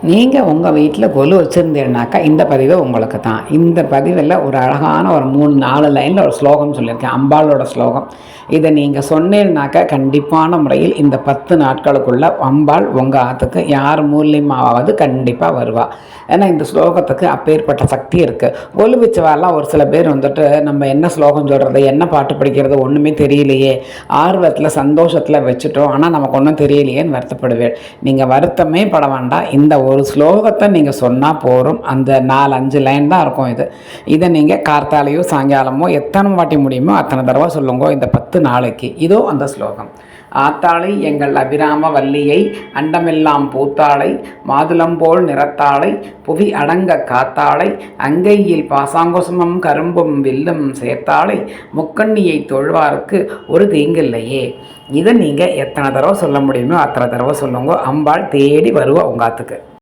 நீங்கள் உங்கள் வீட்டில் கொலு வச்சுருந்தீங்கன்னாக்கா இந்த பதிவு உங்களுக்கு தான். இந்த பதிவில் ஒரு அழகான ஒரு 3-4 லைனில் ஒரு ஸ்லோகம் சொல்லியிருக்கேன், அம்பாளோட ஸ்லோகம். இதை நீங்கள் சொன்னீங்கன்னாக்கா கண்டிப்பான முறையில் இந்த 10 நாட்களுக்குள்ள அம்பாள் உங்கள் ஆற்றுக்கு யார் மூலியமாவது கண்டிப்பாக வருவாள். ஏன்னா இந்த ஸ்லோகத்துக்கு அப்பேற்பட்ட சக்தி இருக்குது. கொலு வச்சவாலாம் ஒரு சில பேர் வந்துட்டு நம்ம என்ன ஸ்லோகம் சொல்கிறது, என்ன பாட்டு படிக்கிறது ஒன்றுமே தெரியலையே, ஆர்வத்தில் சந்தோஷத்தில் வச்சுட்டோம், ஆனால் நமக்கு ஒன்றும் தெரியலையேன்னு வருத்தப்படுவேன். நீங்கள் வருத்தமே பட வேண்டாம். இந்த ஒரு ஸ்லோகத்தை நீங்கள் சொன்னால் போகிறோம். அந்த 4-5 லைன் தான் இருக்கும். இதை நீங்கள் கார்த்தாலையோ சாயங்காலமோ எத்தனை வாட்டி முடியுமோ அத்தனை தடவை சொல்லுங்க இந்த 10 நாளைக்கு. இதோ அந்த ஸ்லோகம். ஆத்தாளை எங்கள் அபிராம வல்லியை, அண்டமெல்லாம் பூத்தாளை, மாதுளம்போல் நிறத்தாளை, புவி அடங்க காத்தாளை, அங்கையில் பாசாங்குசுமம் கரும்பும் வில்லும் சேர்த்தாளை, முக்கண்ணியை தொழுவாருக்கு ஒரு தீங்கில்லையே. இதை நீங்கள் எத்தனை தடவை சொல்ல முடியுமோ அத்தனை தடவை சொல்லுங்க. அம்பாள் தேடி வருவா உங்காத்துக்கு.